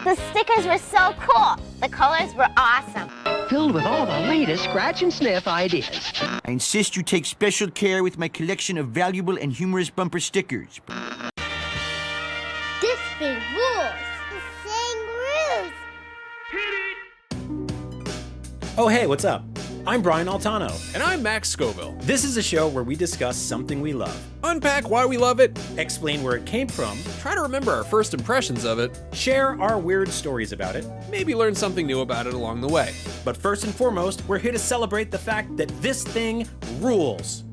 The stickers were so cool. The colors were awesome. Filled with all the latest scratch-and-sniff ideas. I insist you take special care with my collection of valuable and humorous bumper stickers. This thing rules. This thing rules. Oh, hey, what's up? I'm Brian Altano. And I'm Max Scoville. This is a show where we discuss something we love, Unpack why we love it, explain where it came from, try to remember our first impressions of it, share our weird stories about it. maybe learn something new about it along the way. But first and foremost, we're here to celebrate the fact that this thing rules.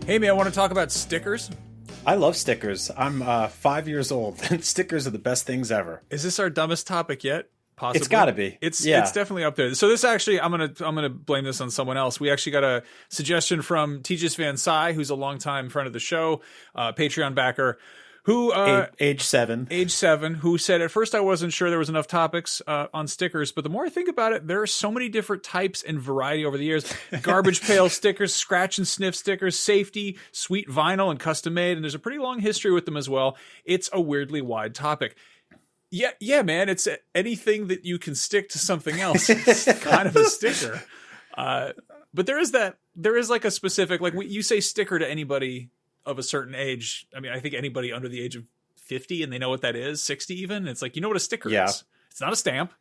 Hey man, I want to talk about stickers. I love stickers. I'm 5 years old, and stickers are the best things ever. Is this our dumbest topic yet? Possibly. It's got to be. It's Yeah. it's definitely up there. So this actually, I'm gonna blame this on someone else. We actually got a suggestion from Tejas Van Sy, who's a longtime friend of the show, Patreon backer, who Age 7. age 7, who said, at first I wasn't sure there was enough topics on stickers, but the more I think about it, there are so many different types and variety over the years. Garbage pail stickers, scratch and sniff stickers, safety, sweet vinyl, and custom made. And there's a pretty long history with them as well. It's a weirdly wide topic. Yeah, man, it's anything that you can stick to something else. It's kind of a sticker. But there is like a specific, like you say sticker to anybody of a certain age. I mean, I think anybody under the age of 50 and they know what that is, 60 even. It's like, you know what a sticker is. It's not a stamp.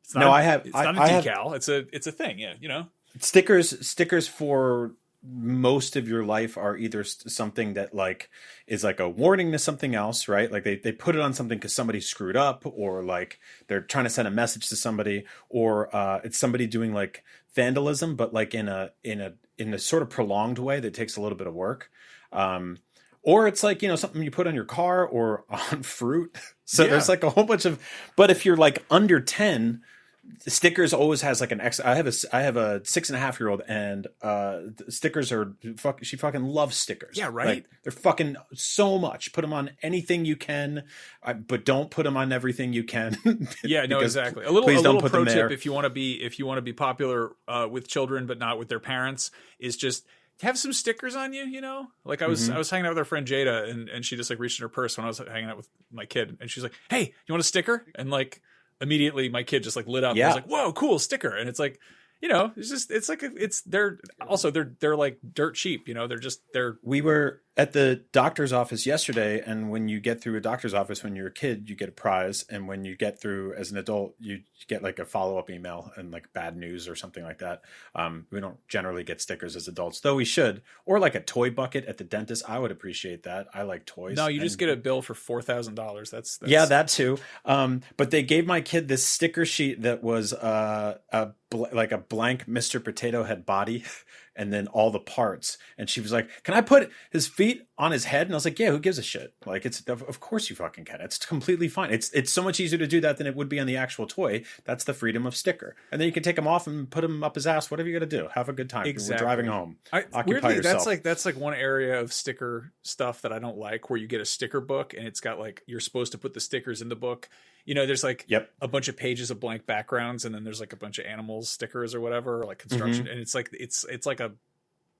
It's not it's not a decal. It's a thing. Yeah. You know, Stickers for most of your life are either something that like is like a warning to something else, right? Like they put it on something because somebody screwed up, or like they're trying to send a message to somebody, or it's somebody doing like vandalism, but like in a sort of prolonged way that takes a little bit of work. Or it's like, you know, something you put on your car or on fruit. So Yeah. there's like a whole bunch of, but if you're like under 10, stickers always has like an X. I have a 6.5-year-old, and stickers are she fucking loves stickers. Yeah, right? Like, they're fucking so much. Put them on anything you can, but don't put them on everything you can. Yeah, no, Because exactly. please A don't little put pro them there. tip if you want to be popular with children but not with their parents is just have some stickers on you. You know, like I was hanging out with our friend Jada, and she just like reached in her purse when I was hanging out with my kid, and she's like, "Hey, you want a sticker?" And like immediately my kid just like lit up. Yeah. I was like, "Whoa, cool sticker!" And it's like, you know, they're like dirt cheap. You know, they're We were at the doctor's office yesterday, and when you get through a doctor's office when you're a kid, you get a prize, and when you get through as an adult, you get like a follow-up email and like bad news or something like that. We don't generally get stickers as adults, though we should. Or like a toy bucket at the dentist. I would appreciate that. I like toys. no, you just get a bill for $4,000. That's Yeah, that too. But they gave my kid this sticker sheet that was like a blank Mr. Potato Head body, and then all the parts. And she was like, "Can I put his feet on his head?" And I was like, "Yeah, who gives a shit? Like, it's of course you fucking can. It's completely fine. It's so much easier to do that than it would be on the actual toy. That's the freedom of sticker. And then you can take them off and put them up his ass. Whatever you got to do. Have a good time. Exactly. We're driving home. Occupy Weirdly, yourself. that's like one area of sticker stuff that I don't like, where you get a sticker book and it's got like, you're supposed to put the stickers in the book. You know, there's like a bunch of pages of blank backgrounds, and then there's like a bunch of animals stickers or whatever, or like construction, and it's like a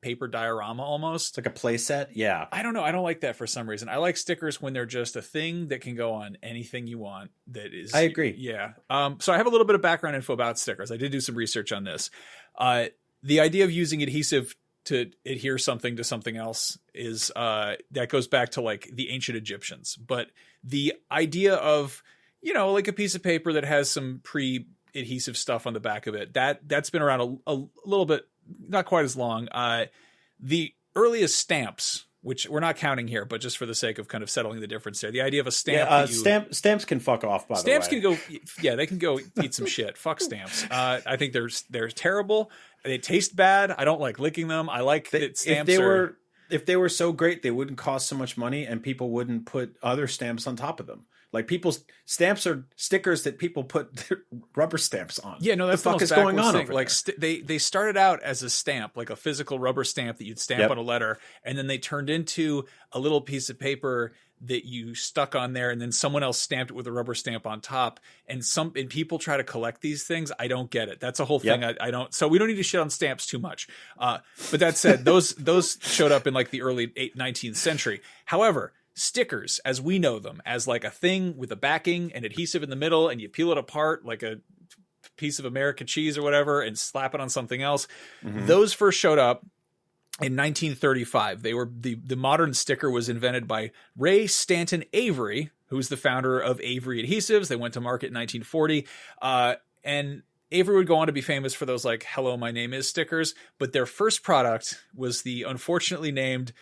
paper diorama almost. It's like a play set. Yeah. I don't know. I don't like that for some reason. I like stickers when they're just a thing that can go on anything you want. That is, I agree. Yeah. So I have a little bit of background info about stickers. I did do some research on this. The idea of using adhesive to adhere something to something else is that goes back to like the ancient Egyptians. But the idea of, you know, like a piece of paper that has some pre-adhesive stuff on the back of it, that's been around a little bit, not quite as long. The earliest stamps, which we're not counting here, but just for the sake of kind of settling the difference there, the idea of a stamp. Yeah, stamps can fuck off, by the way. Stamps can go, yeah, they can go eat some shit. Fuck stamps. I think they're terrible. They taste bad. I don't like licking them. I like that stamps if they were so great, they wouldn't cost so much money, and people wouldn't put other stamps on top of them. Like, people's stamps are stickers that people put their rubber stamps on. Yeah, no, that's the fuck is going on over like there? they started out as a stamp, like a physical rubber stamp that you'd stamp on a letter, and then they turned into a little piece of paper that you stuck on there, and then someone else stamped it with a rubber stamp on top. And people try to collect these things. I don't get it. That's a whole thing. I don't. So we don't need to shit on stamps too much. But that said, those showed up in like the early 19th century. However, stickers as we know them, as like a thing with a backing and adhesive in the middle, and you peel it apart like a piece of American cheese or whatever and slap it on something else. Those first showed up in 1935. They were the modern sticker was invented by Ray Stanton Avery, who's the founder of Avery Adhesives. They went to market in 1940. And Avery would go on to be famous for those like "Hello, my name is" stickers. But their first product was the unfortunately named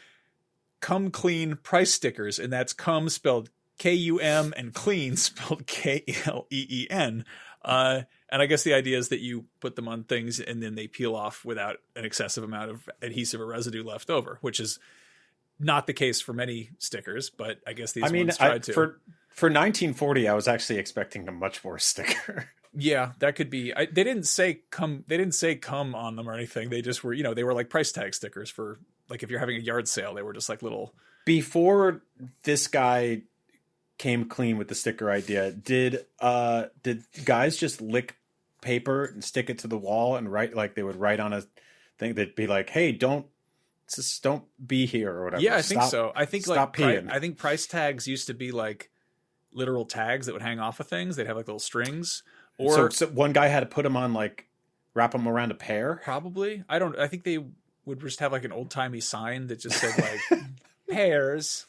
Come Clean price stickers. And that's come spelled K-U-M and clean spelled K-L-E-E-N. And I guess the idea is that you put them on things and then they peel off without an excessive amount of adhesive or residue left over, which is not the case for many stickers, but I guess these ones tried to. For 1940, I was actually expecting a much worse sticker. Yeah, that could be. They didn't say come. They didn't say come on them or anything. They just were, they were like price tag stickers for like if you're having a yard sale. They were just like little. Before this guy came clean with the sticker idea, did guys just lick paper and stick it to the wall and write, like they would write on a thing that'd be like, hey, don't be here or whatever. Yeah, I think so. I think stop peeing. I think price tags used to be like literal tags that would hang off of things. They'd have like little strings. Or so one guy had to put them on, like wrap them around a pear. Probably. I think they would just have like an old timey sign that just said like pears.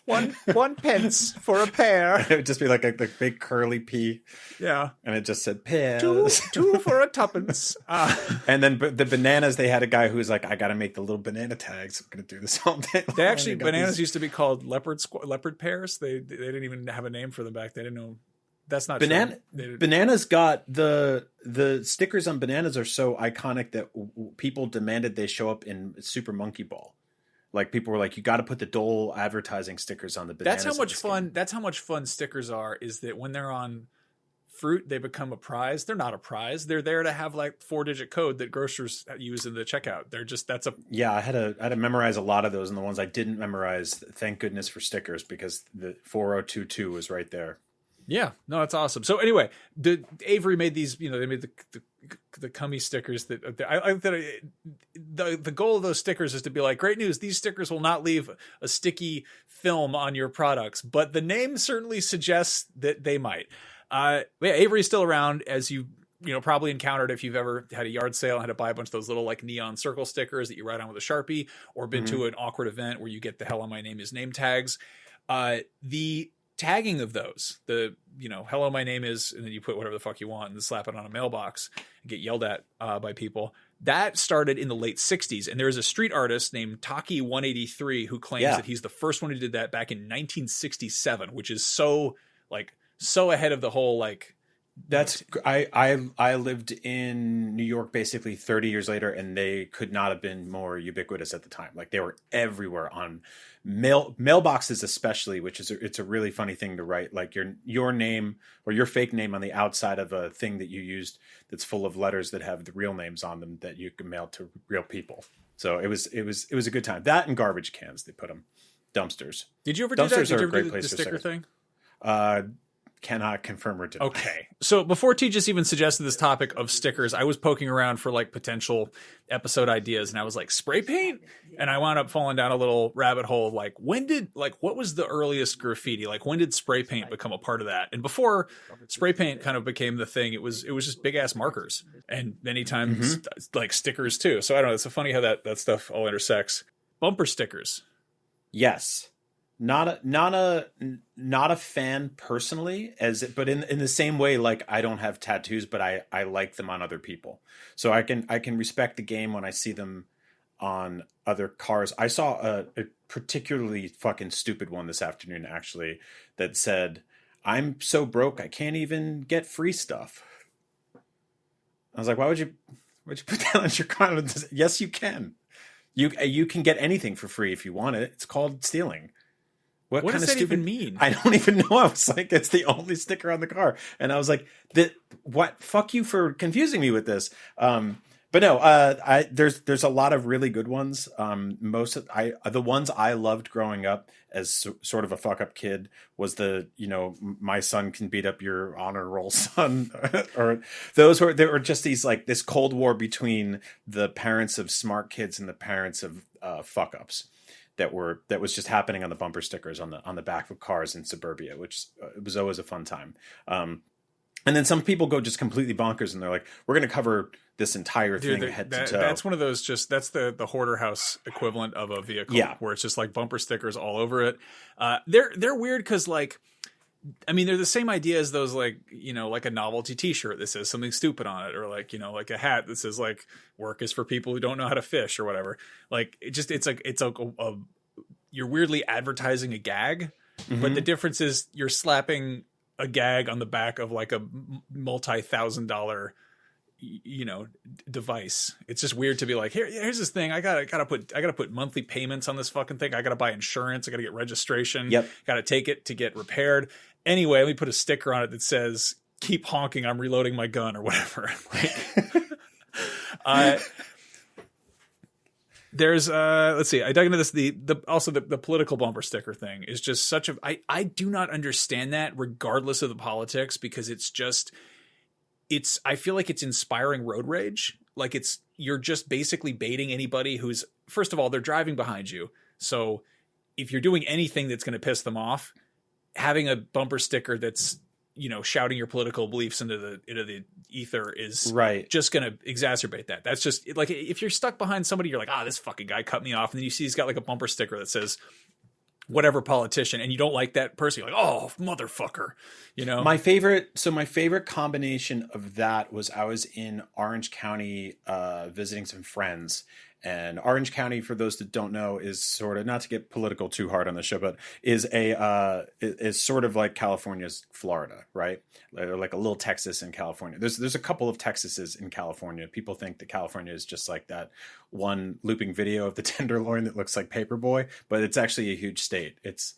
One pence for a pear. It would just be like the big curly P. Yeah. And it just said pears. Two for a tuppence. And then the bananas, they had a guy who was like, I got to make the little banana tags. I'm going to do this all day long. They actually, bananas used to be called leopard pears. They didn't even have a name for them back then. They didn't know. That's not true. Bananas got the stickers on bananas are so iconic that people demanded they show up in Super Monkey Ball. Like people were like, you got to put the Dole advertising stickers on the bananas. That's how much fun stickers are. Is that when they're on fruit, they become a prize. They're not a prize. They're there to have like 4-digit code that grocers use in the checkout. They're just yeah. I had to memorize a lot of those, and the ones I didn't memorize, thank goodness for stickers, because the 4022 was right there. Yeah, no, that's awesome. So anyway, Avery made these. They made the cummy stickers that the goal of those stickers is to be like, great news, these stickers will not leave a sticky film on your products, but the name certainly suggests that they might. Yeah, Avery's still around, as you probably encountered if you've ever had a yard sale and had to buy a bunch of those little like neon circle stickers that you write on with a Sharpie, or been to an awkward event where you get the "Hello, my name is" name tags. The tagging of those, "Hello, my name is," and then you put whatever the fuck you want and then slap it on a mailbox and get yelled at by people. That started in the late 60s. And there is a street artist named Taki183 who claims that he's the first one who did that back in 1967, which is so ahead of the whole like. That's I lived in New York basically 30 years later, and they could not have been more ubiquitous at the time. Like they were everywhere on mailboxes, especially, which is it's a really funny thing to write, like your name or your fake name on the outside of a thing that you used that's full of letters that have the real names on them that you can mail to real people. So it was a good time. That and garbage cans, they put them. Dumpsters. Did you ever do that? Did you ever do the sticker thing? Cannot confirm or deny. Okay. So before Tejas even suggested this topic of stickers, I was poking around for like potential episode ideas, and I was like, spray paint? And I wound up falling down a little rabbit hole of like, what was the earliest graffiti? Like when did spray paint become a part of that? And before spray paint kind of became the thing, it was just big ass markers, and many times like stickers too. So I don't know. It's so funny how that stuff all intersects. Bumper stickers. Yes. Not a fan personally, but in the same way, like I don't have tattoos, but I like them on other people. So I can respect the game when I see them on other cars. I saw a particularly fucking stupid one this afternoon, actually, that said, "I'm so broke I can't even get free stuff." I was like, why would you put that on your car? Yes, you can. You can get anything for free if you want it. It's called stealing. What kind does of that stupid even mean? I don't even know. I was like, it's the only sticker on the car. And I was like, what? Fuck you for confusing me with this. But no, there's a lot of really good ones. The ones I loved growing up as sort of a fuck up kid was my son can beat up your honor roll son, or there were just these like this Cold War between the parents of smart kids and the parents of fuck ups. that was just happening on the bumper stickers on the back of cars in suburbia, which was always a fun time. And then some people go just completely bonkers and they're like, we're going to cover this entire thing head to toe. That's one of those that's the hoarder house equivalent of a vehicle, where it's just like bumper stickers all over it. They're weird because, like, I mean, they're the same idea as those, like, you know, like a novelty T-shirt that says something stupid on it, or like, you know, like a hat that says like "work is for people who don't know how to fish" or whatever. Like, it's you're weirdly advertising a gag, but the difference is you're slapping a gag on the back of like a multi-$1,000, you know, device. It's just weird to be like, here's this thing. I gotta put monthly payments on this fucking thing. I gotta buy insurance. I gotta get registration. Gotta take it to get repaired. Anyway, let me put a sticker on it that says, "Keep honking, I'm reloading my gun," or whatever. Like, there's let's see, I dug into this, also the political bumper sticker thing is just such a, I do not understand that, regardless of the politics, because I feel like it's inspiring road rage. Like, you're just basically baiting anybody who's, first of all, they're driving behind you, so if you're doing anything that's going to piss them off, having a bumper sticker that's, you know, shouting your political beliefs into the ether is just going to exacerbate that. That's just like, if you're stuck behind somebody, you're like, this fucking guy cut me off. And then you see he's got like a bumper sticker that says whatever politician, and you don't like that person. You're like, oh, motherfucker, you know? My favorite combination of that was, I was in Orange County visiting some friends. And Orange County, for those that don't know, is sort of, not to get political too hard on the show, but is sort of like California's Florida, right? Like a little Texas in California. There's a couple of Texases in California. People think that California is just like that one looping video of the Tenderloin that looks like Paperboy, but it's actually a huge state. It's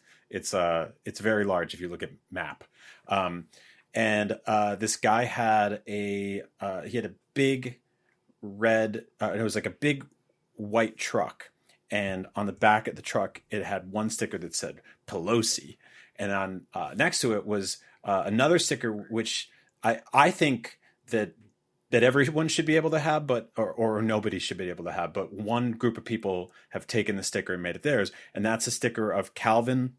very large if you look at map. This guy had a big red, it was like a big white truck, and on the back of the truck it had one sticker that said Pelosi, and on next to it was another sticker, which I think that everyone should be able to have, but or nobody should be able to have, but one group of people have taken the sticker and made it theirs, and that's a sticker of Calvin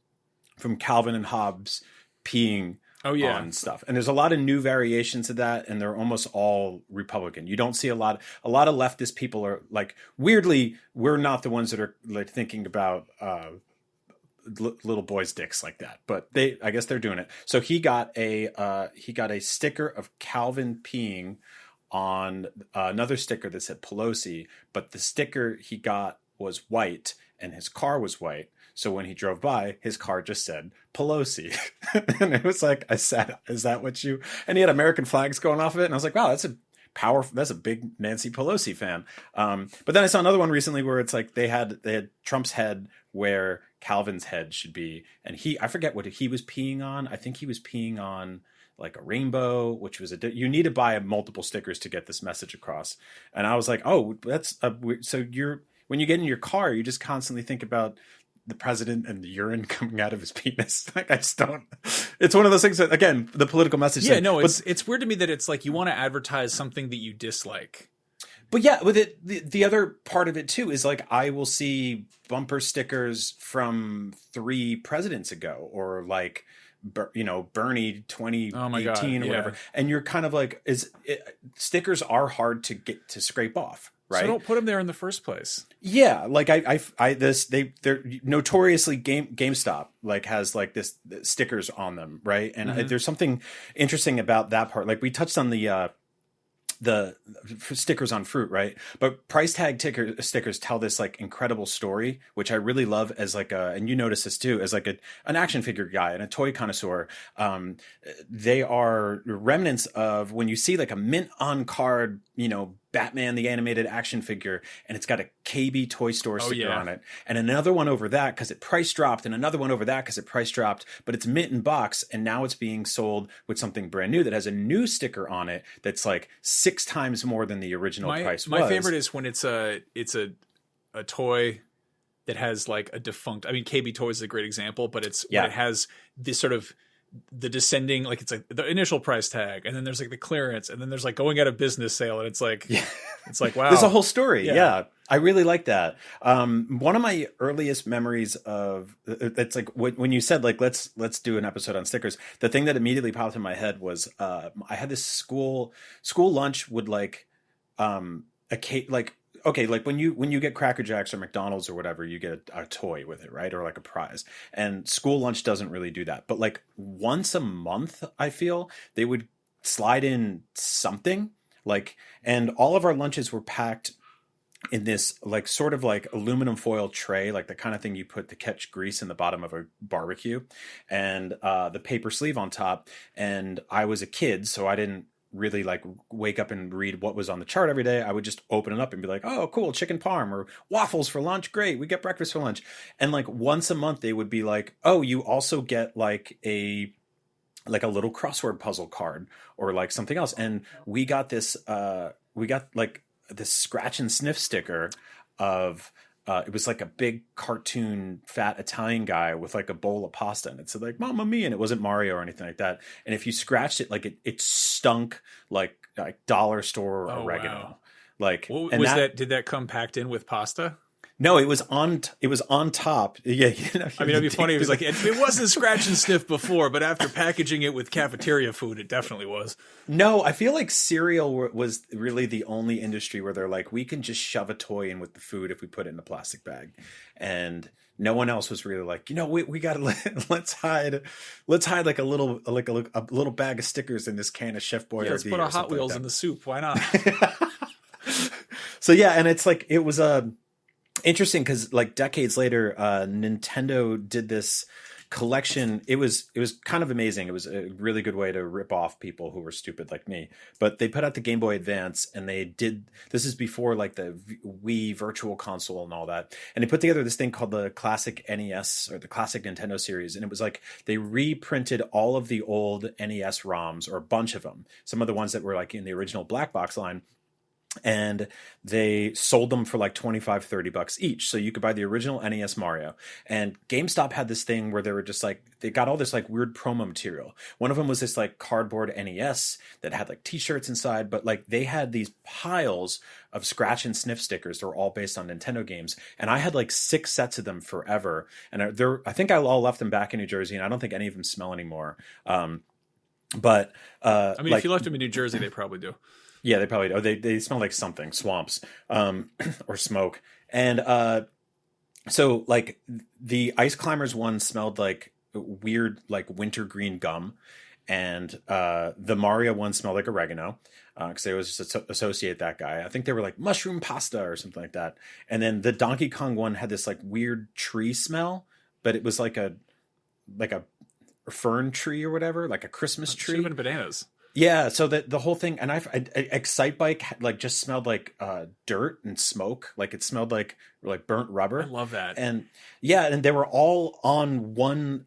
from Calvin and Hobbes peeing on stuff. And there's a lot of new variations of that, and they're almost all Republican. You don't see a lot of leftist people are like, weirdly, we're not the ones that are like thinking about little boys' dicks like that, but I guess they're doing it. So he got a sticker of Calvin peeing on another sticker that said Pelosi, but the sticker he got was white and his car was white. So when he drove by, his car just said Pelosi. And it was like, I said, is that what you, and he had American flags going off of it. And I was like, wow, that's a big Nancy Pelosi fan. But then I saw another one recently where it's like they had Trump's head where Calvin's head should be. And I forget what he was peeing on. I think he was peeing on like a rainbow, which was you need to buy multiple stickers to get this message across. And I was like, oh, so when you get in your car, you just constantly think about the president and the urine coming out of his penis. Like, I just don't. It's one of those things that, again, the political message. Yeah, no, it's weird to me that it's like you want to advertise something that you dislike. But yeah, with it, the other part of it too is like, I will see bumper stickers from 3 presidents ago, or like, you know, Bernie 2018 or whatever, and you're kind of like, stickers are hard to get to scrape off. Right? So don't put them there in the first place. Yeah, like they're notoriously GameStop like has like this stickers on them, right? And there's something interesting about that part. Like, we touched on the stickers on fruit, right? But price tag stickers tell this like incredible story, which I really love as like and you notice this too, as like an action figure guy and a toy connoisseur. They are remnants of when you see like a mint on card, you know, Batman the animated action figure, and it's got a KB Toy Store sticker on it, and another one over that because it price dropped, and another one over that because it price dropped, but it's mint in box, and now it's being sold with something brand new that has a new sticker on it that's like 6 times more than the original price was. My favorite is when it's a toy that has like a defunct, I mean, KB Toys is a great example, but it's when it has this sort of the descending, like it's like the initial price tag, and then there's like the clearance, and then there's like going out of business sale, and it's like it's like, wow, there's a whole story. I really like that. One of my earliest memories of it's like when you said like let's do an episode on stickers. The thing that immediately popped in my head was I had this school lunch would like like okay, like when you get Cracker Jacks or McDonald's or whatever, you get a toy with it, right? Or like a prize. And school lunch doesn't really do that. But like once a month, I feel they would slide in something like, and all of our lunches were packed in this like sort of like aluminum foil tray, like the kind of thing you put to catch grease in the bottom of a barbecue, and the paper sleeve on top. And I was a kid, so I didn't really like wake up and read what was on the chart every day. I would just open it up and be like, oh, cool, chicken parm or waffles for lunch. Great. We get breakfast for lunch. And like once a month they would be like, oh, you also get like a little crossword puzzle card or like something else. And we got this scratch and sniff sticker of it was like a big cartoon fat Italian guy with like a bowl of pasta, and it said like Mamma Mia, and it wasn't Mario or anything like that. And if you scratched it, like it stunk like dollar store oregano. Wow. Like, what and was that? Did that come packed in with pasta? No, it was on top. Yeah, I mean, it'd be funny. It was like it wasn't scratch and sniff before, but after packaging it with cafeteria food, it definitely was. No, I feel like cereal was really the only industry where they're like, we can just shove a toy in with the food if we put it in a plastic bag, and no one else was really like, we got to let's hide like a little bag of stickers in this can of Chef Boyardee. Yeah, let's put our Hot Wheels in the soup. Why not? So yeah, and it's like it was interesting because like decades later, Nintendo did this collection. It was kind of amazing. It was a really good way to rip off people who were stupid like me. But they put out the Game Boy Advance, and this is before like the Wii Virtual Console and all that. And they put together this thing called the Classic NES or the Classic Nintendo series. And it was like they reprinted all of the old NES ROMs, or a bunch of them. Some of the ones that were like in the original black box line. And they sold them for like $25-$30 each. So you could buy the original NES Mario. And GameStop had this thing where they were just like, they got all this like weird promo material. One of them was this like cardboard NES that had like t-shirts inside, but like they had these piles of scratch and sniff stickers that were all based on Nintendo games. And I had like 6 sets of them forever. And I think I all left them back in New Jersey, and I don't think any of them smell anymore. But I mean, if you left them in New Jersey, they probably do. Yeah, they probably do. They smell like something, swamps, or smoke. And so like the Ice Climbers one smelled like weird, like wintergreen gum, and the Mario one smelled like oregano, because they always just associate that guy. I think they were like mushroom pasta or something like that. And then the Donkey Kong one had this like weird tree smell, but it was like a fern tree or whatever, like a Christmas tree. Should have been bananas. Yeah, so the whole thing, and Excite Bike like just smelled like dirt and smoke, like it smelled like burnt rubber. I love that. And yeah, and they were all on one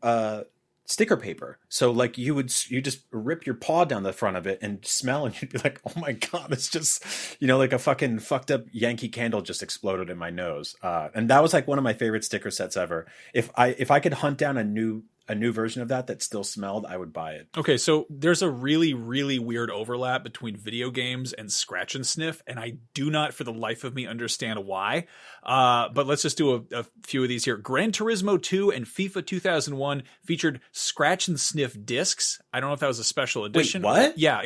sticker paper. So like you just rip your paw down the front of it and smell, and you'd be like, oh my god, it's just like a fucking fucked up Yankee Candle just exploded in my nose. And that was like one of my favorite sticker sets ever. If I could hunt down a new version of that still smelled, I would buy it. Okay, so there's a really, really weird overlap between video games and scratch and sniff, and I do not for the life of me understand why. But let's just do a few of these here. Gran Turismo 2 and FIFA 2001 featured scratch and sniff discs. I don't know if that was a special edition. Wait, what? Yeah.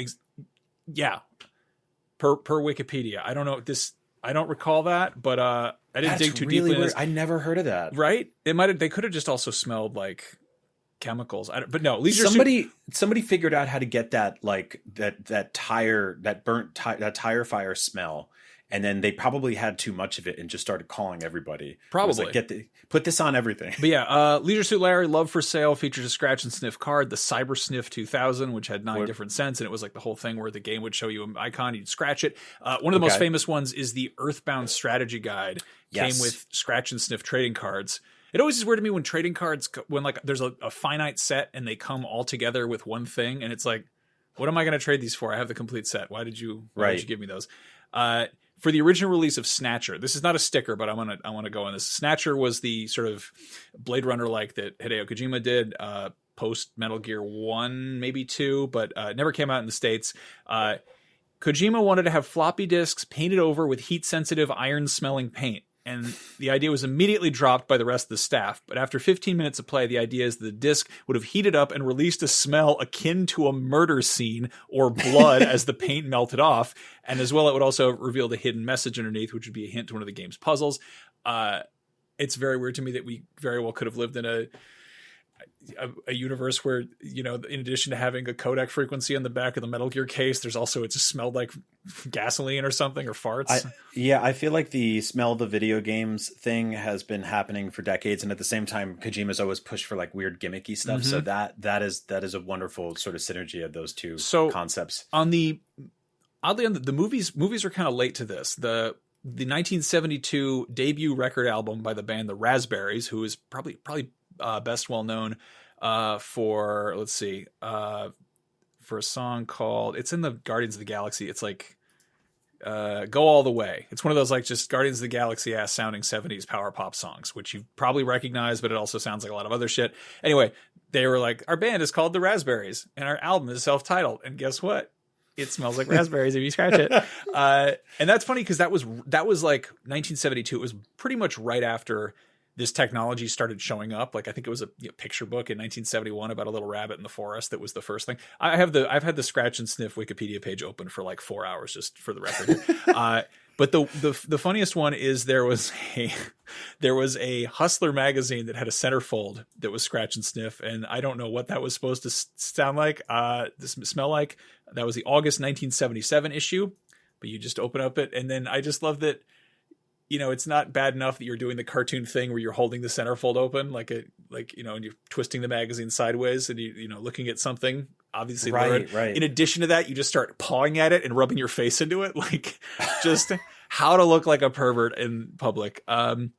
Yeah. Per Wikipedia. I don't know this. I don't recall that, but I didn't dig too deeply into this. I never heard of that. Right? They could have just also smelled like chemicals, but no. Somebody figured out how to get that like that burnt tire fire smell, and then they probably had too much of it and just started calling everybody. Probably like, put this on everything. But yeah, Leisure Suit Larry Love for Sale features a scratch and sniff card, the Cyber Sniff 2000, which had 9 different scents, and it was like the whole thing where the game would show you an icon, you'd scratch it. One of the most famous ones is the Earthbound Strategy Guide. Yes. Came with scratch and sniff trading cards. It always is weird to me when trading cards, when like there's a finite set and they come all together with one thing, and it's like, what am I going to trade these for? I have the complete set. Why did you give me those? For the original release of Snatcher, this is not a sticker, but I want to go on this. Snatcher was the sort of Blade Runner like that Hideo Kojima did post Metal Gear 1, maybe 2, but never came out in the States. Kojima wanted to have floppy disks painted over with heat-sensitive, iron-smelling paint, and the idea was immediately dropped by the rest of the staff. But after 15 minutes of play, the idea is the disk would have heated up and released a smell akin to a murder scene or blood as the paint melted off. And as well, it would also reveal the hidden message underneath, which would be a hint to one of the game's puzzles. It's very weird to me that we very well could have lived in a universe where, you know, in addition to having a codec frequency on the back of the Metal Gear case, there's also, it just smelled like gasoline or something, or farts. I feel like the smell of the video games thing has been happening for decades, and at the same time Kojima's always pushed for like weird gimmicky stuff. So that is a wonderful sort of synergy of those two concepts. Oddly, the movies are kind of late to this. The 1972 debut record album by the band The Raspberries, who is probably best well known for, let's see, for a song called, it's in the Guardians of the Galaxy. It's like Go All the Way. It's one of those like just Guardians of the Galaxy ass sounding 70s power pop songs, which you probably recognize, but it also sounds like a lot of other shit. Anyway, they were like, our band is called The Raspberries and our album is self-titled. And guess what? It smells like raspberries if you scratch it. And that's funny because that was like 1972. It was pretty much right after this technology started showing up. Like I think it was a picture book in 1971 about a little rabbit in the forest. That was the first thing. I've had the Scratch and Sniff Wikipedia page open for like 4 hours just for the record. But the funniest one is there was a Hustler magazine that had a centerfold that was Scratch and Sniff, and I don't know what that was supposed to sound like. Smell like. That was the August 1977 issue. But you just open up it, and then I just love that. You know, it's not bad enough that you're doing the cartoon thing where you're holding the centerfold open, and you're twisting the magazine sideways and you know, looking at something obviously. Right. In addition to that, you just start pawing at it and rubbing your face into it. Like just how to look like a pervert in public. John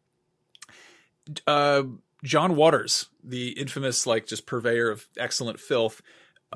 Waters, the infamous, like just purveyor of excellent filth,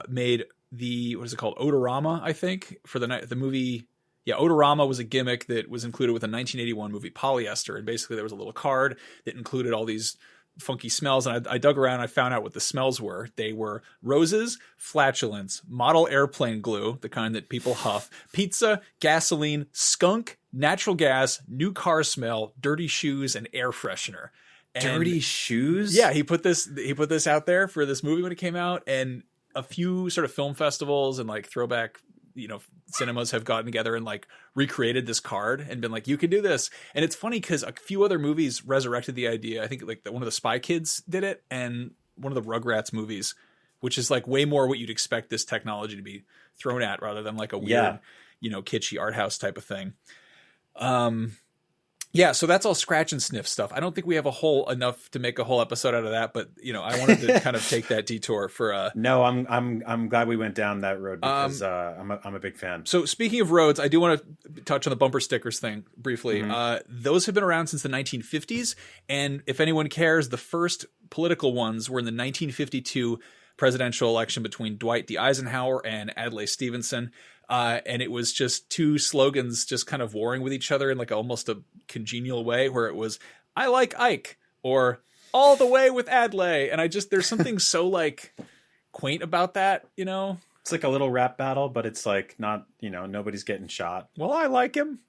made what is it called? Odorama, I think, for the movie. Yeah, Odorama was a gimmick that was included with a 1981 movie, Polyester. And basically there was a little card that included all these funky smells. And I dug around and I found out what the smells were. They were roses, flatulence, model airplane glue, the kind that people huff, pizza, gasoline, skunk, natural gas, new car smell, dirty shoes, and air freshener. And dirty shoes? Yeah, he put this out there for this movie when it came out. And a few sort of film festivals and like throwback, you know, cinemas have gotten together and like recreated this card and been like, you can do this. And it's funny because a few other movies resurrected the idea. I think like one of the Spy Kids did it, and one of the Rugrats movies, which is like way more what you'd expect this technology to be thrown at rather than like a weird, you know, kitschy art house type of thing. Yeah, so that's all Scratch and Sniff stuff. I don't think we have enough to make a whole episode out of that, but you know, I wanted to kind of take that detour for No, I'm glad we went down that road because I'm a big fan. So speaking of roads, I do want to touch on the bumper stickers thing briefly. Those have been around since the 1950s, and if anyone cares, the first political ones were in the 1952 presidential election between Dwight D. Eisenhower and Adlai Stevenson. And it was just two slogans just kind of warring with each other in like almost a congenial way, where it was, I like Ike, or all the way with Adlai. And there's something so like quaint about that, you know? It's like a little rap battle, but it's like not, you know, nobody's getting shot. Well, I like him.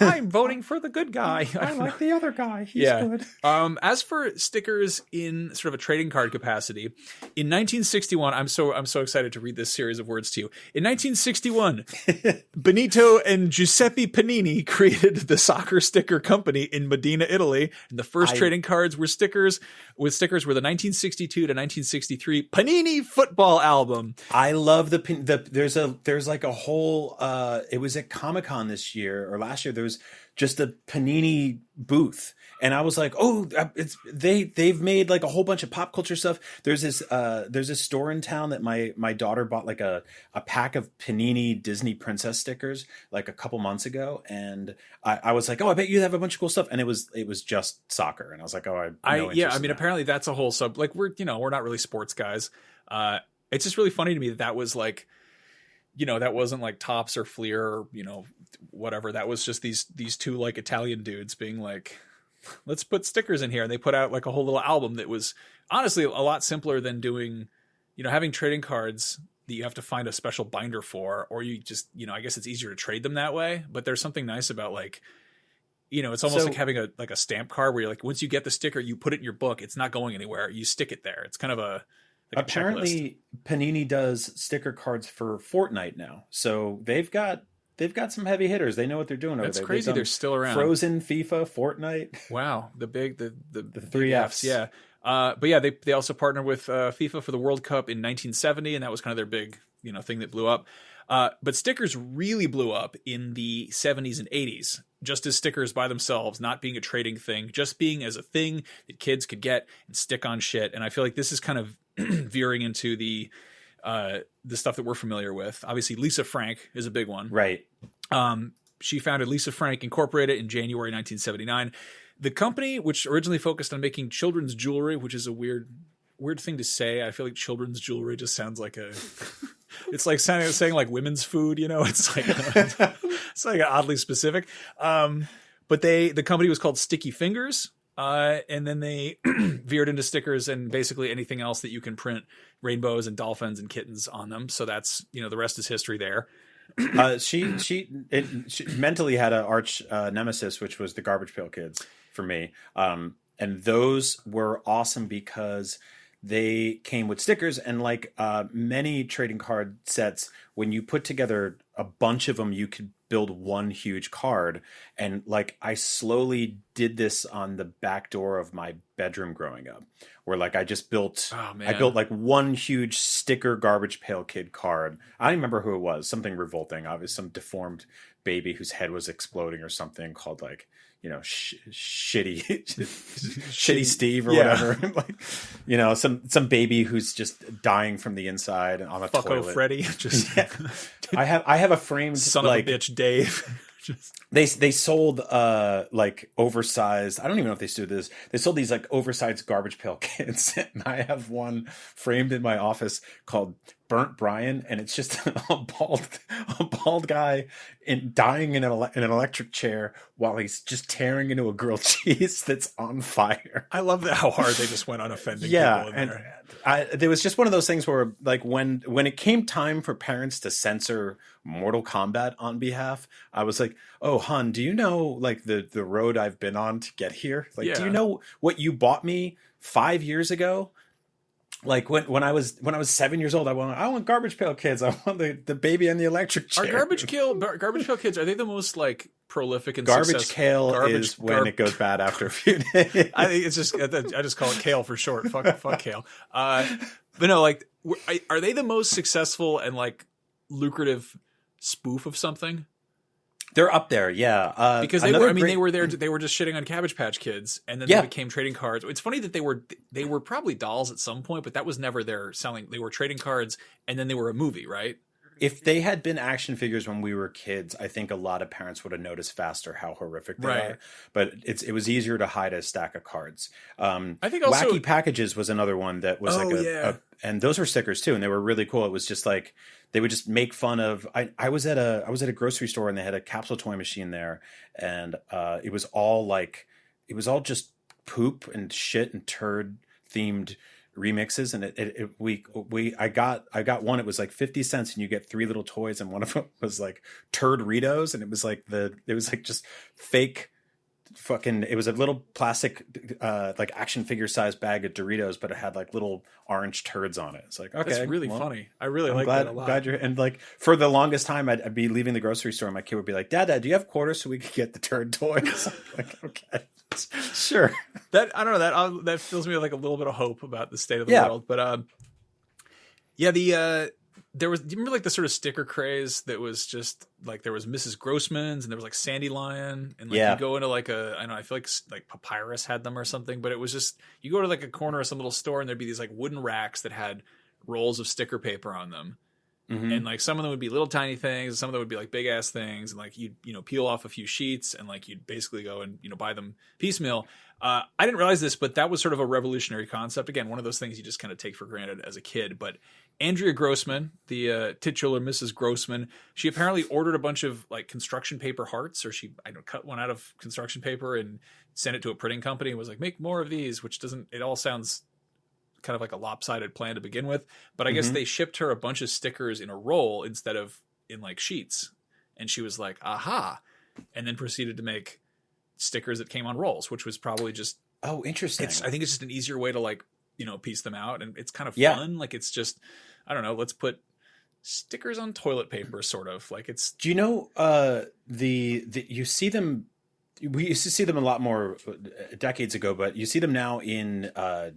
I'm voting for the good guy. I like the other guy. He's good. As for stickers in sort of a trading card capacity, in 1961, I'm so excited to read this series of words to you. In 1961, Benito and Giuseppe Panini created the Soccer Sticker Company in Modena, Italy. And the first trading cards were stickers were the 1962 to 1963 Panini football album. I love there's like a whole it was at Comic-Con this year or last year. There was just a Panini booth, and I was like, oh, they've made like a whole bunch of pop culture stuff. There's this store in town that my daughter bought like a pack of Panini Disney princess stickers like a couple months ago, and I was like, oh, I bet you have a bunch of cool stuff, and it was just soccer, and I was like, oh, I mean, apparently that's a whole sub, like we're not really sports guys. It's just really funny to me that was like, you know, that wasn't like Topps or Fleer or, you know, whatever. That was just these two like Italian dudes being like, let's put stickers in here. And they put out like a whole little album that was honestly a lot simpler than doing, you know, having trading cards that you have to find a special binder for, or you just, I guess it's easier to trade them that way. But there's something nice about like, it's almost like having a stamp card where you're like, once you get the sticker, you put it in your book. It's not going anywhere. You stick it there. It's kind of apparently Panini does sticker cards for Fortnite now. So they've got some heavy hitters. They know what they're doing over there. That's crazy. They're still around. Frozen, FIFA, Fortnite. Wow. The three Fs. Yeah. But yeah, they also partnered with FIFA for the World Cup in 1970, and that was kind of their big, thing that blew up. But stickers really blew up in the 70s and 80s, just as stickers by themselves, not being a trading thing, just being as a thing that kids could get and stick on shit. And I feel like this is kind of veering into the stuff that we're familiar with. Obviously, Lisa Frank is a big one. Right. She founded Lisa Frank Incorporated in January 1979. The company, which originally focused on making children's jewelry, which is a weird thing to say. I feel like children's jewelry just sounds like it's like saying like women's food, It's like it's like oddly specific. But the company was called Sticky Fingers, and then they veered into stickers and basically anything else that you can print rainbows and dolphins and kittens on them. So that's the rest is history there. She mentally had an arch nemesis, which was the Garbage Pail Kids for me. And those were awesome because they came with stickers, and like many trading card sets, when you put together a bunch of them, you could build one huge card. And like I slowly did this on the back door of my bedroom growing up, where like I just built I built like one huge sticker Garbage Pail Kid card. I don't remember who it was, something revolting, obviously some deformed baby whose head was exploding or something, called like shitty Steve or whatever. Like, some baby who's just dying from like on a toilet. Freddy. Just I have a framed son of a bitch Dave. They sold like oversized, I don't even know if they still do this. They sold these like oversized Garbage Pail Kids, and I have one framed in my office called Burnt Brian, and it's just a bald guy dying in an electric chair while he's just tearing into a grilled cheese that's on fire. I love how hard they just went on offending people in there. There was just one of those things where like when it came time for parents to censor Mortal Kombat on behalf, I was like, oh hon, do you know like the road I've been on to get here? Like, do you know what you bought me 5 years ago? Like when I was 7 years old, I want Garbage Pail Kids. I want the baby on the electric chair. Are Garbage Pail Kids, are they the most like prolific and Garbage successful? Kale is when it goes bad after a few days. I think it's just I just call it Kale for short. Fuck Kale. But no, like are they the most successful and like lucrative spoof of something? They're up there, yeah. Because they were there. They were just shitting on Cabbage Patch Kids, and then they became trading cards. It's funny that they were probably dolls at some point, but that was never their selling. They were trading cards, and then they were a movie, right? If they had been action figures when we were kids, I think a lot of parents would have noticed faster how horrific they are. But it was easier to hide a stack of cards. I think also Wacky Packages was another one that was and those were stickers too, and they were really cool. It was just like they would just make fun of. I was at a grocery store, and they had a capsule toy machine there, and it was all just poop and shit and turd themed remixes, and I got one. It was like 50 cents, and you get 3 little toys, and one of them was like turd Ritos, and it was like just fake fucking. It was a little plastic like action figure size bag of Doritos, but it had like little orange turds on it. It's like, okay, that's really funny. I really like that a lot. Glad you're, and like for the longest time, I'd be leaving the grocery store, and my kid would be like, Dad, do you have quarters so we could get the turd toys? Like, okay. Sure. That I don't know, that fills me with like a little bit of hope about the state of the world. But there was, do you remember like the sort of sticker craze that was just like there was Mrs. Grossman's and there was like Sandy Lion, and like you go into like I feel like Papyrus had them or something, but it was just you go to like a corner of some little store and there'd be these like wooden racks that had rolls of sticker paper on them. Mm-hmm. And like some of them would be little tiny things, some of them would be like big ass things, and like you'd peel off a few sheets and like you'd basically go and buy them piecemeal. I didn't realize this, but that was sort of a revolutionary concept. Again, one of those things you just kind of take for granted as a kid. But Andrea Grossman, the titular Mrs. Grossman, she apparently ordered a bunch of like construction paper hearts, or she cut one out of construction paper and sent it to a printing company and was like, make more of these, which doesn't, it all sounds kind of like a lopsided plan to begin with. But I guess they shipped her a bunch of stickers in a roll instead of in like sheets. And she was like, aha. And then proceeded to make stickers that came on rolls, which was probably just, oh, interesting. I think it's just an easier way to like, you know, piece them out. And it's kind of Yeah. fun. Like it's just, I don't know, let's put stickers on toilet paper, sort of like it's. Do you know you see them? We used to see them a lot more decades ago, but you see them now in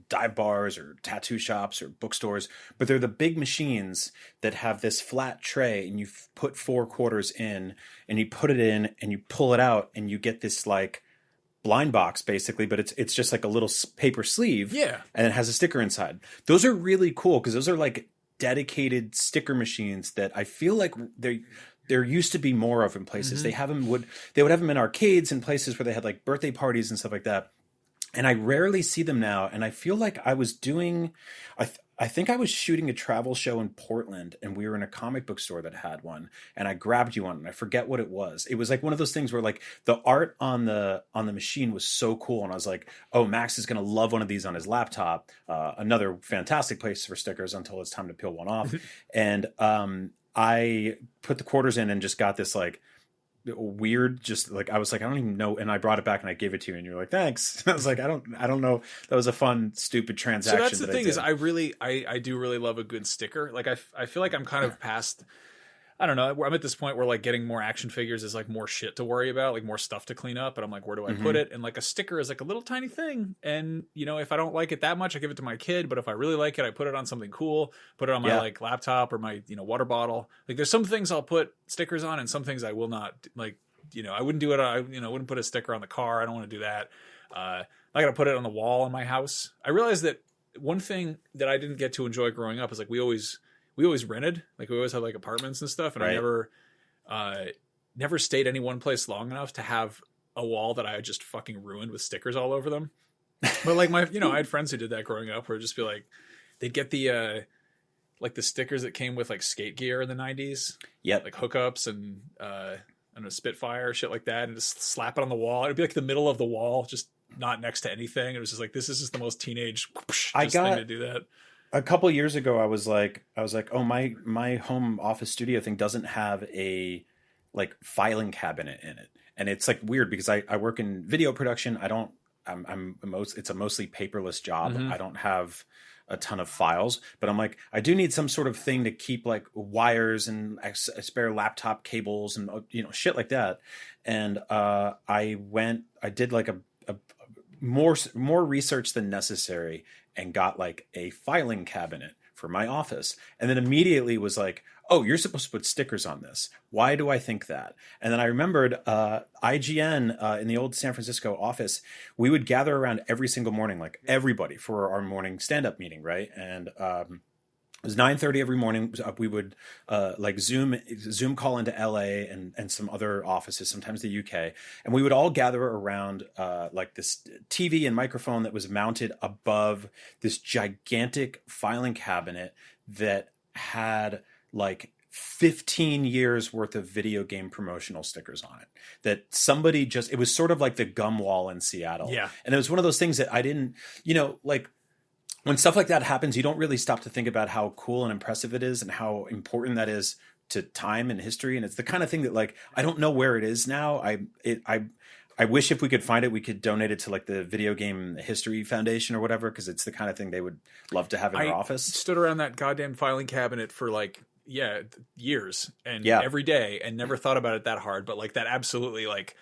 dive bars or tattoo shops or bookstores. But they're the big machines that have this flat tray, and you put 4 quarters in, and you put it in, and you pull it out, and you get this like blind box basically, but it's just like a little paper sleeve, Yeah. and it has a sticker inside. Those are really cool because those are like dedicated sticker machines that I feel like there used to be more of in places. They would have them in arcades and places where they had like birthday parties and stuff like that. And I rarely see them now. And I feel like I was doing, I think I was shooting a travel show in Portland, and we were in a comic book store that had one, and I grabbed you one, and I forget what it was. It was like one of those things where like the art on the machine was so cool. And I was like, oh, Max is going to love one of these on his laptop. Another fantastic place for stickers until it's time to peel one off. And I put the quarters in and just got this like weird, just like, I was like, I don't even know. And I brought it back and I gave it to you, and you're like, thanks. I was like, I don't know. That was a fun, stupid transaction. So that's the thing is I do really love a good sticker. Like I feel like I'm kind of past, I don't know. I'm at this point where like getting more action figures is like more shit to worry about, like more stuff to clean up. And I'm like, where do I put it? And like a sticker is like a little tiny thing. And you know, if I don't like it that much, I give it to my kid. But if I really like it, I put it on something cool, put it on my like laptop or my, you know, water bottle. Like there's some things I'll put stickers on and some things I will not. Like, you know, I wouldn't do it. I wouldn't put a sticker on the car. I don't want to do that. I got to put it on the wall in my house. I realized that one thing that I didn't get to enjoy growing up is like we always rented, like we always had like apartments and stuff. And I never stayed any one place long enough to have a wall that I had just fucking ruined with stickers all over them. But like I had friends who did that growing up where it'd just be like, they'd get the, like the stickers that came with like skate gear in the 90s. Yeah. Like hookups and, I don't know, Spitfire, shit like that. And just slap it on the wall. It'd be like the middle of the wall, just not next to anything. It was just like, this is just the most teenage thing to do that. A couple of years ago, I was like, oh, my home office studio thing doesn't have a like filing cabinet in it, and it's like weird because I work in video production. It's a mostly paperless job. I don't have a ton of files, but I'm like, I do need some sort of thing to keep like wires and spare laptop cables and shit like that. And I did like a more research than necessary and got like a filing cabinet for my office. And then immediately was like, oh, you're supposed to put stickers on this. Why do I think that? And then I remembered IGN in the old San Francisco office, we would gather around every single morning, like everybody, for our morning stand-up meeting, right? And it was 9:30 every morning. We would like Zoom call into LA and some other offices, sometimes the UK, and we would all gather around like this TV and microphone that was mounted above this gigantic filing cabinet that had like 15 years worth of video game promotional stickers on it. That somebody it was sort of like the gum wall in Seattle. Yeah. And it was one of those things that I didn't, like, when stuff like that happens, you don't really stop to think about how cool and impressive it is and how important that is to time and history. And it's the kind of thing that, like, I don't know where it is now. I wish if we could find it, we could donate it to like the Video Game History Foundation or whatever, because it's the kind of thing they would love to have in their office. Stood around that goddamn filing cabinet for like, years and every day and never thought about it that hard. But like that absolutely, like,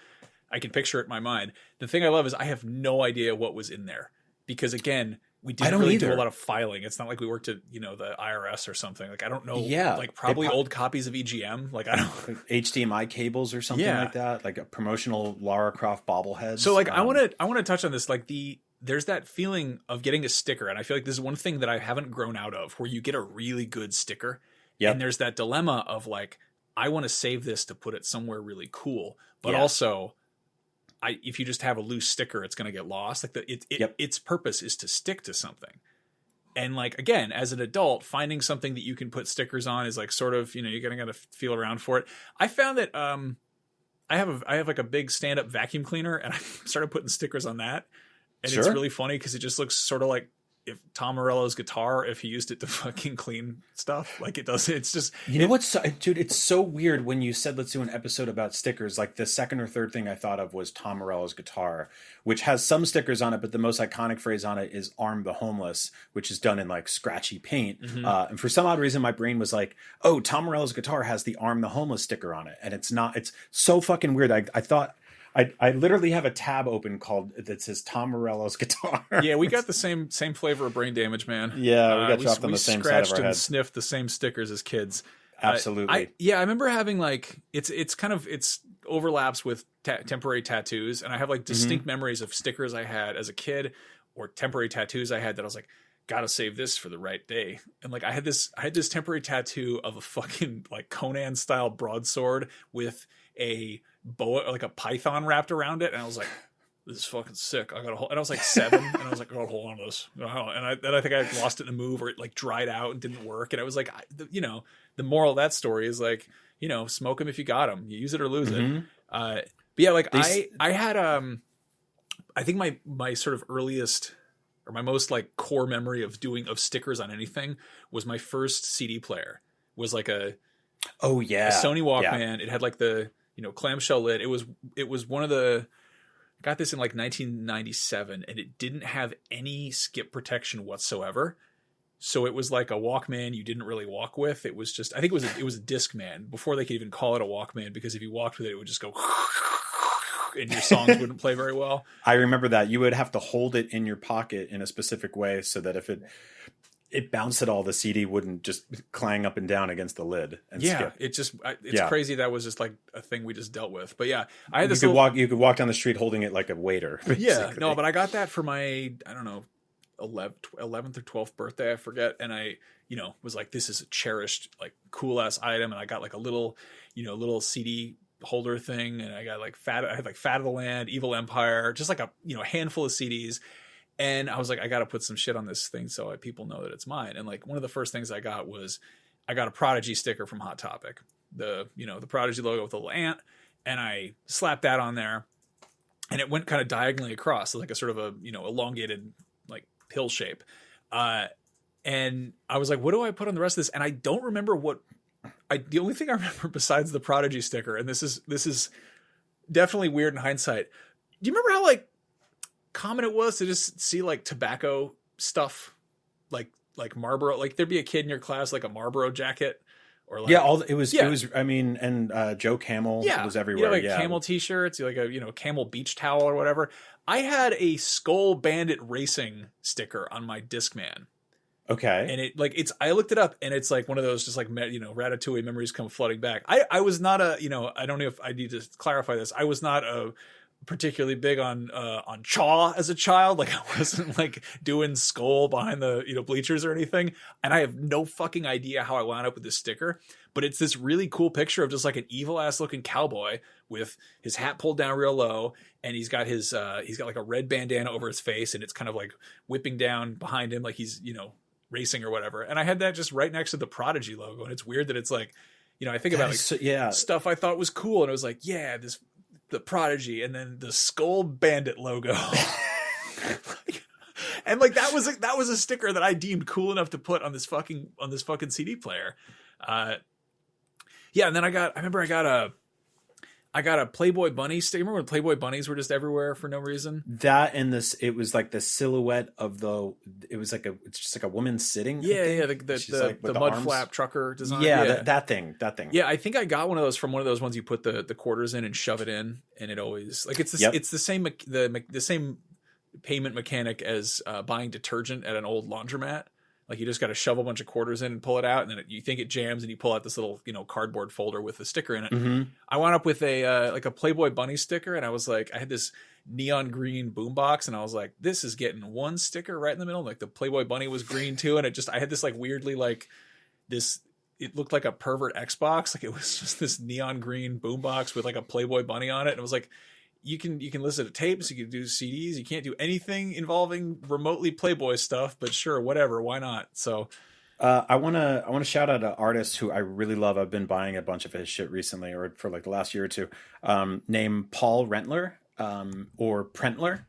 I can picture it in my mind. The thing I love is I have no idea what was in there because, again, we didn't really do a lot of filing. It's not like we worked at, the IRS or something. Like, I don't know. Yeah. Like probably old copies of EGM. Like, I don't HDMI cables or something like that. Like a promotional Lara Croft bobblehead. So like, I want to touch on this. Like there's that feeling of getting a sticker. And I feel like this is one thing that I haven't grown out of, where you get a really good sticker. And there's that dilemma of like, I want to save this to put it somewhere really cool. But also, if you just have a loose sticker, it's going to get lost. Like its purpose is to stick to something. And like, again, as an adult, finding something that you can put stickers on is like sort of, you're going to feel around for it. I found that I have like a big stand-up vacuum cleaner, and I started putting stickers on that. And it's really funny because it just looks sort of like if Tom Morello's guitar, if he used it to fucking clean stuff, like it does. It's just, you know what's dude, it's so weird when you said let's do an episode about stickers. Like the second or third thing I thought of was Tom Morello's guitar, which has some stickers on it, but the most iconic phrase on it is "Arm the Homeless," which is done in like scratchy paint. And for some odd reason, my brain was like, "Oh, Tom Morello's guitar has the "Arm the Homeless" sticker on it," and it's not. It's so fucking weird. I thought. I literally have a tab open that says Tom Morello's guitar. Yeah, we got the same flavor of brain damage, man. Yeah, we got dropped on the same side of our scratched and head. sniffed the same stickers as kids. Absolutely. I remember having like it's overlaps with temporary tattoos, and I have like distinct memories of stickers I had as a kid or temporary tattoos I had that I was like, gotta save this for the right day. And like I had this temporary tattoo of a fucking like Conan style broadsword with a boa, like a python wrapped around it, and I was like, this is fucking sick. I gotta hold, and I was like 7, and I was like, I gotta hold on to this. And I think I lost it in a move, or it like dried out and didn't work. And I was like, the moral of that story is like, smoke them if you got them. You use it or lose it. But yeah, like I had I think my sort of earliest or my most like core memory of stickers on anything was my first CD player. Was like a Sony Walkman. It had like the clamshell lid. It was one of the, got this in like 1997, and it didn't have any skip protection whatsoever. So it was like a Walkman you didn't really walk with. It was just, I think it was a Discman before they could even call it a Walkman, because if you walked with it, it would just go and your songs wouldn't play very well. I remember that. You would have to hold it in your pocket in a specific way so that if it bounced at all, the CD wouldn't just clang up and down against the lid and skip. It's crazy. That was just like a thing we just dealt with. But yeah, I had this. You could walk down the street holding it like a waiter. Basically. Yeah, no, but I got that for my, I don't know, 11th or 12th birthday, I forget. And I, was like, this is a cherished, like cool ass item. And I got like a little CD holder thing. And I got like Fat of the Land, Evil Empire, just like a, handful of CDs. And I was like, I got to put some shit on this thing so people know that it's mine. And like one of the first things I got was I got a Prodigy sticker from Hot Topic, the Prodigy logo with a little ant, and I slapped that on there, and it went kind of diagonally across, so like a sort of a elongated like pill shape. And I was like, what do I put on the rest of this? And I don't remember the only thing I remember besides the Prodigy sticker, and this is definitely weird in hindsight. Do you remember how like common it was to just see like tobacco stuff, like Marlboro, like there'd be a kid in your class like a Marlboro jacket, or like it was I mean, and Joe Camel was everywhere. Like Camel t-shirts, like a Camel beach towel or whatever. I had a Skull Bandit Racing sticker on my Discman. Okay. And I looked it up, and it's like one of those just like Ratatouille memories come flooding back. I was not I don't know if I need to clarify this. I was not particularly big on Chaw as a child. Like I wasn't like doing Skull behind the bleachers or anything. And I have no fucking idea how I wound up with this sticker, but it's this really cool picture of just like an evil ass looking cowboy with his hat pulled down real low. And he's got like a red bandana over his face, and it's kind of like whipping down behind him. Like he's, racing or whatever. And I had that just right next to the Prodigy logo. And it's weird that it's like, I think about like stuff I thought was cool. And it was like, the Prodigy, and then the Skull Bandit logo. And like that was a sticker that I deemed cool enough to put on this fucking CD player. And then I got a Playboy bunny sticker. Remember when Playboy bunnies were just everywhere for no reason? That and it was like the silhouette of it's just like a woman sitting. Yeah, the mud flap trucker design. Yeah, that thing. Yeah, I think I got one of those from one of those ones you put the quarters in and shove it in, and it always like it's the same payment mechanic as buying detergent at an old laundromat. Like you just got to shove a bunch of quarters in and pull it out, and then you think it jams, and you pull out this little cardboard folder with a sticker in it. Mm-hmm. I wound up with a Playboy bunny sticker, and I was like, I had this neon green boombox, and I was like, this is getting one sticker right in the middle. Like the Playboy bunny was green too, and I had this like weirdly like this. It looked like a pervert Xbox. Like it was just this neon green boombox with like a Playboy bunny on it, and it was like, you can listen to tapes, you can do CDs, you can't do anything involving remotely Playboy stuff, but sure, whatever, why not? So I want to shout out an artist who I really love. I've been buying a bunch of his shit recently, or for like the last year or two, named Paul Rentler, or Prentler.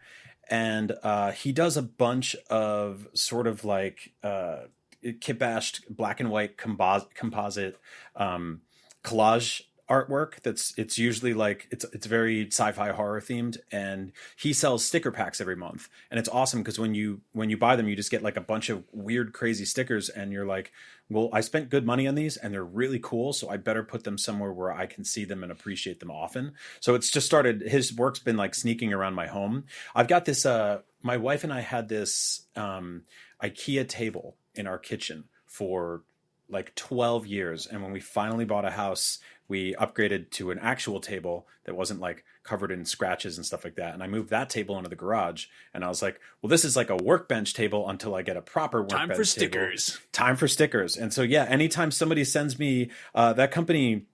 and he does a bunch of sort of like kitbashed black and white composite collage artwork. It's usually like it's very sci-fi horror themed, and he sells sticker packs every month, and it's awesome because when you buy them, you just get like a bunch of weird crazy stickers, and you're like, well, I spent good money on these and they're really cool, so I better put them somewhere where I can see them and appreciate them often. So it's just started, his work's been like sneaking around my home. I've got this my wife and I had this IKEA table in our kitchen for like 12 years. And when we finally bought a house, we upgraded to an actual table that wasn't like covered in scratches and stuff like that. And I moved that table into the garage, and I was like, well, this is like a workbench table until I get a proper workbench table. Time for stickers. Time for stickers. And so, yeah, anytime somebody sends me that company,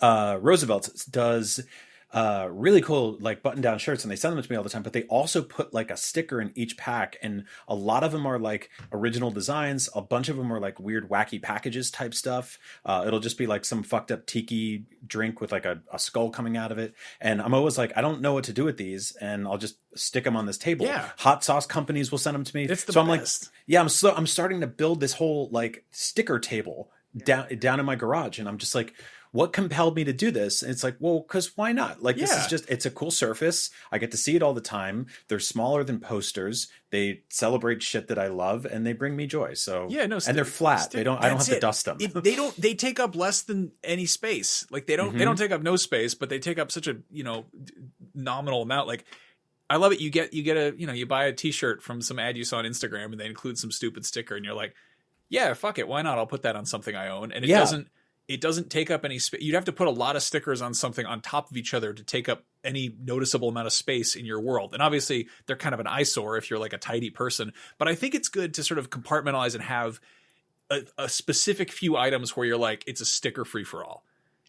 Roosevelt does really cool like button down shirts, and they send them to me all the time, but they also put like a sticker in each pack, and a lot of them are like original designs. A bunch of them are like weird wacky packages type stuff. It'll just be like some fucked up tiki drink with like a skull coming out of it, and I'm always like, I don't know what to do with these, and I'll just stick them on this table. Yeah. Hot sauce companies will send them to me. It's the so I'm best. like, yeah, I'm starting to build this whole like sticker table down in my garage, and I'm just like, what compelled me to do this? And it's like, well, because why not? Like, this is just, it's a cool surface. I get to see it all the time. They're smaller than posters. They celebrate shit that I love, and they bring me joy. So yeah, no, and they're flat. I don't have to dust them. They take up less than any space. Like they don't take up no space, but they take up such a, nominal amount. Like, I love it. You get a, you buy a t-shirt from some ad you saw on Instagram, and they include some stupid sticker, and you're like, yeah, fuck it. Why not? I'll put that on something I own. And it doesn't take up any space. You'd have to put a lot of stickers on something on top of each other to take up any noticeable amount of space in your world. And obviously they're kind of an eyesore if you're like a tidy person, but I think it's good to sort of compartmentalize and have a specific few items where you're like, it's a sticker free for all.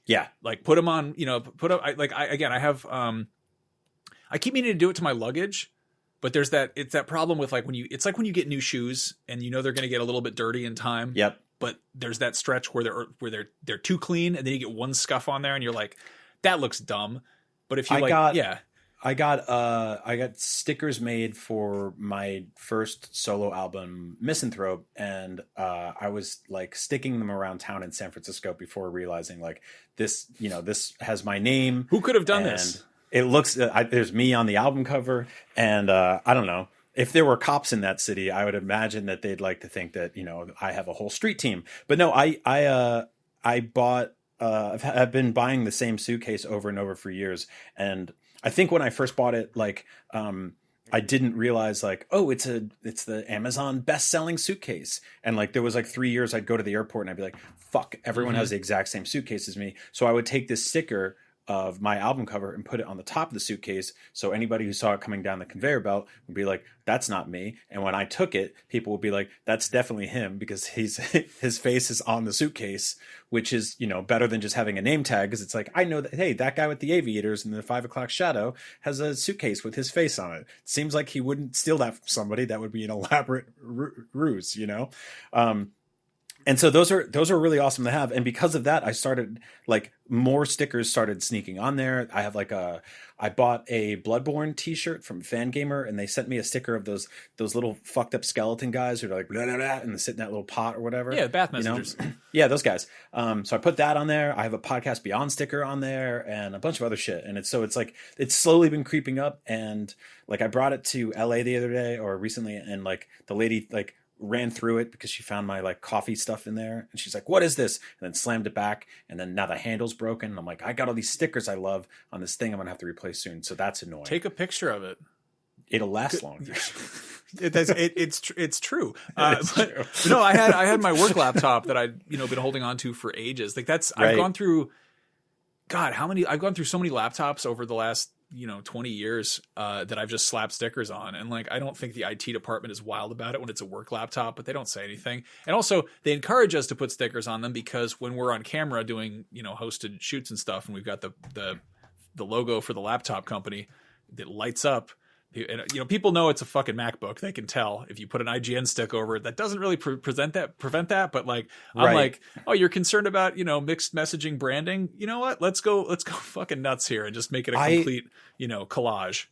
Yeah. Like put them on, I have, I keep meaning to do it to my luggage, but it's that problem with like when you get new shoes and they're going to get a little bit dirty in time. Yep. But there's that stretch where they're too clean, and then you get one scuff on there, and you're like, that looks dumb. But if you I got stickers made for my first solo album, Misanthrope, and I was like sticking them around town in San Francisco before realizing like this has my name. Who could have done this? It looks there's me on the album cover, and I don't know. If there were cops in that city, I would imagine that they'd like to think that, I have a whole street team. But no, I bought, I've been buying the same suitcase over and over for years. And I think when I first bought it, like, I didn't realize like, oh, it's the Amazon best-selling suitcase. And like, there was like 3 years I'd go to the airport and I'd be like, fuck, everyone has the exact same suitcase as me. So I would take this sticker of my album cover and put it on the top of the suitcase, so anybody who saw it coming down the conveyor belt would be like, that's not me. And when I took it, people would be like, that's definitely him, because his face is on the suitcase, which is better than just having a name tag, because it's like, I know that, hey, that guy with the aviators and the 5 o'clock shadow has a suitcase with his face on it. It seems like he wouldn't steal that from somebody. That would be an elaborate ruse, And so those are really awesome to have. And because of that, I started like more stickers started sneaking on there. I have I bought a Bloodborne t-shirt from Fangamer, and they sent me a sticker of those little fucked up skeleton guys who are like, blah, blah, blah, and they sit in that little pot or whatever. Yeah. Bath messengers. Yeah. Those guys. So I put that on there. I have a Podcast Beyond sticker on there and a bunch of other shit. And it's like, it's slowly been creeping up. And like, I brought it to LA the other day or recently. And like the lady, like, ran through it because she found my like coffee stuff in there, and she's like, what is this? And then slammed it back, and then now the handle's broken, and I'm like, I got all these stickers I love on this thing I'm gonna have to replace soon. So that's annoying. Take a picture of it. It'll last longer. It's true. But no, I had my work laptop that I'd been holding on to for ages. Like I've gone through, God, I've gone through so many laptops over the last 20 years that I've just slapped stickers on. And like, I don't think the IT department is wild about it when it's a work laptop, but they don't say anything. And also they encourage us to put stickers on them because when we're on camera doing, hosted shoots and stuff, and we've got the logo for the laptop company that lights up, and people know it's a fucking MacBook. They can tell if you put an IGN stick over it. That doesn't really prevent that. But like, I'm like, oh, you're concerned about mixed messaging branding. You know what? Let's go fucking nuts here and just make it a complete collage.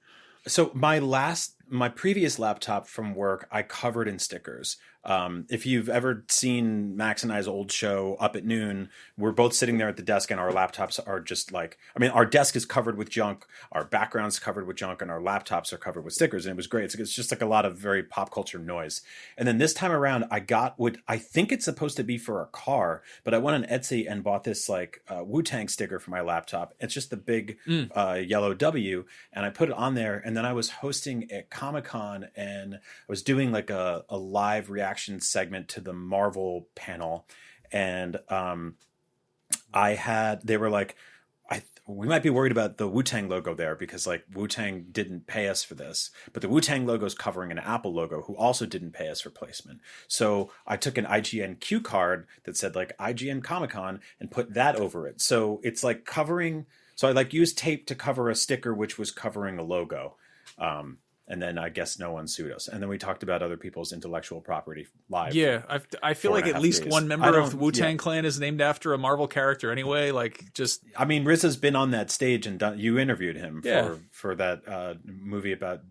So my last my previous laptop from work, I covered in stickers. If you've ever seen Max and I's old show Up at Noon, we're both sitting there at the desk and our laptops are just like, I mean, our desk is covered with junk, our background's covered with junk, and our laptops are covered with stickers. And it was great. It's just like a lot of very pop culture noise. And then this time around, I got what I think it's supposed to be for a car, but I went on Etsy and bought this like Wu-Tang sticker for my laptop. It's just the big yellow W, and I put it on there. And then I was hosting at Comic-Con and I was doing like a live reaction segment to the Marvel panel, and they were like, we might be worried about the Wu-Tang logo there because like Wu-Tang didn't pay us for this, but the Wu-Tang logo is covering an Apple logo who also didn't pay us for placement. So I took an IGN cue card that said like IGN Comic-Con and put that over it. So it's like covering. So I like used tape to cover a sticker which was covering a logo. And then I guess no one sued us. And then we talked about other people's intellectual property live. Yeah, I feel like at least one member of the Wu-Tang Clan is named after a Marvel character anyway. Like, just... I mean, RZA's been on that stage and you interviewed him for that movie about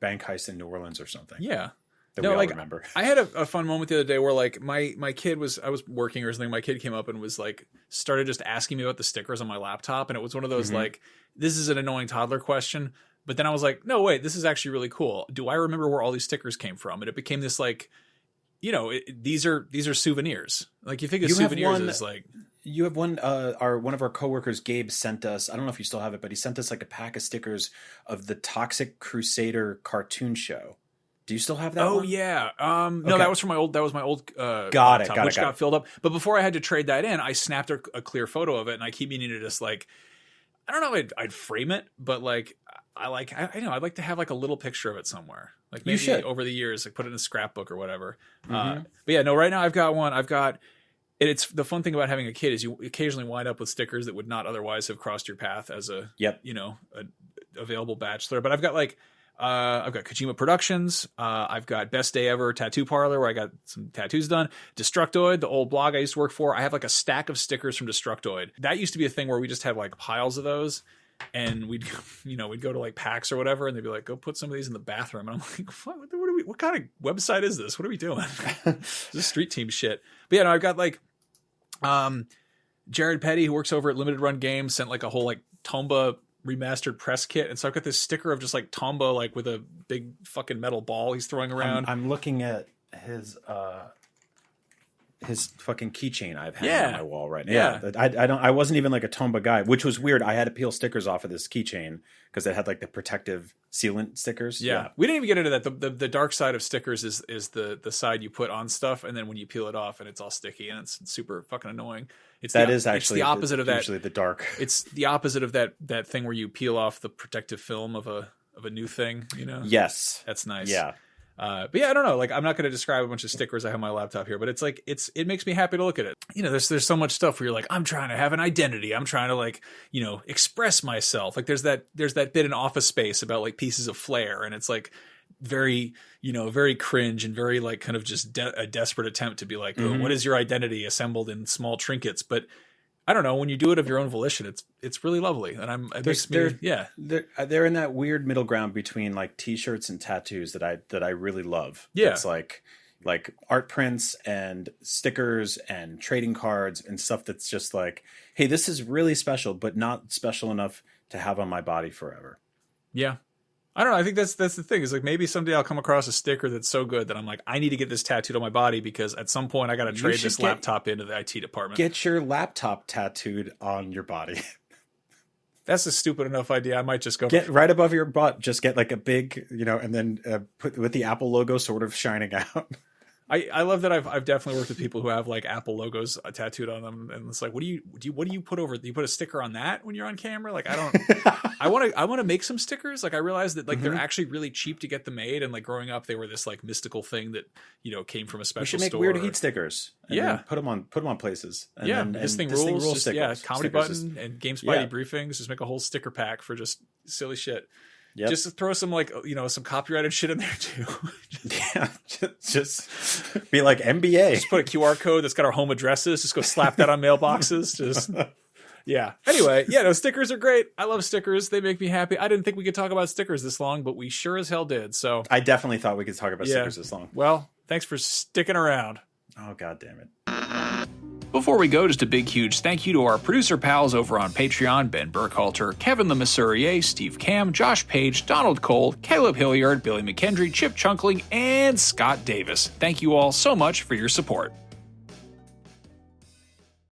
bank heist in New Orleans or something. Yeah. That we all remember. I had a fun moment the other day where like my kid was, I was working or something. My kid came up and was like, started just asking me about the stickers on my laptop. And it was one of those like, this is an annoying toddler question. But then I was like, no, wait, this is actually really cool. Do I remember where all these stickers came from? And it became this like, you know, these are souvenirs. Like you think of souvenirs as like... You have one of our coworkers, Gabe, sent us, I don't know if you still have it, but he sent us like a pack of stickers of the Toxic Crusader cartoon show. Do you still have that one? Oh, yeah. No, that was from my old got laptop, which got filled up. But before I had to trade that in, I snapped a clear photo of it, and I keep meaning to just like, I don't know if I'd frame it, but like, I'd like to have like a little picture of it somewhere. Like maybe over the years, like put it in a scrapbook or whatever. But yeah, no, right now I've got one. It's the fun thing about having a kid is you occasionally wind up with stickers that would not otherwise have crossed your path as a available bachelor. But I've got Kojima Productions. I've got Best Day Ever Tattoo Parlor where I got some tattoos done. Destructoid, the old blog I used to work for. I have like a stack of stickers from Destructoid. That used to be a thing where we just had like piles of those. And we'd go to like PAX or whatever, and they'd be like, "Go put some of these in the bathroom." And I'm like, "What kind of website is this? What are we doing? This is street team shit." But yeah, no, I've got like, Jared Petty, who works over at Limited Run Games, sent like a whole like Tomba remastered press kit, and so I've got this sticker of just like Tomba like with a big fucking metal ball he's throwing around. I'm looking at his fucking keychain I've had on my wall right now. Yeah. I wasn't even like a Tomba guy, which was weird. I had to peel stickers off of this keychain because it had like the protective sealant stickers. Yeah. We didn't even get into that. The dark side of stickers is the side you put on stuff, and then when you peel it off and it's all sticky and it's super fucking annoying. It's the opposite of that. Usually the dark. It's the opposite of that thing where you peel off the protective film of a new thing, you know? Yes. That's nice. Yeah. But yeah, I don't know. Like, I'm not going to describe a bunch of stickers I have on my laptop here, but it's like it makes me happy to look at it. You know, there's so much stuff where you're like, I'm trying to have an identity. I'm trying to like, you know, express myself. Like, there's that bit in Office Space about like pieces of flair, and it's like very, you know, very cringe and very like kind of just a desperate attempt to be like, oh, what is your identity assembled in small trinkets? But I don't know, when you do it of your own volition, it's really lovely, and they're in that weird middle ground between like t-shirts and tattoos that I really love. Yeah, it's like art prints and stickers and trading cards and stuff that's just like, hey, this is really special, but not special enough to have on my body forever. Yeah. I don't know. I think that's the thing. Is like maybe someday I'll come across a sticker that's so good that I'm like, I need to get this tattooed on my body because at some point I got to trade this laptop into the IT department. Get your laptop tattooed on your body. That's a stupid enough idea. I might just go get right above your butt. Just get like a big, you know, and then put with the Apple logo sort of shining out. I love that I've definitely worked with people who have like Apple logos tattooed on them, and it's like, what do you put over? Do you put a sticker on that when you're on camera? Like, I don't. I want to make some stickers. Like, I realized that like they're actually really cheap to get them made, and like growing up, they were this like mystical thing that, you know, came from a special. We should make weird heat stickers. And put them on places. And this thing rules. Just, comedy button and Game Spidey briefings. Just make a whole sticker pack for just silly shit. Yep. Just to throw some like, you know, some copyrighted shit in there too. just be like NBA. Just put a QR code that's got our home addresses. Just go slap that on mailboxes. Just Yeah. Anyway, stickers are great. I love stickers. They make me happy. I didn't think we could talk about stickers this long, but we sure as hell did. So I definitely thought we could talk about stickers this long. Well, thanks for sticking around. Oh, God damn it. Before we go, just a big, huge thank you to our producer pals over on Patreon, Ben Burkhalter, Kevin Lemasurier, Steve Cam, Josh Page, Donald Cole, Caleb Hilliard, Billy McKendry, Chip Chunkling, and Scott Davis. Thank you all so much for your support.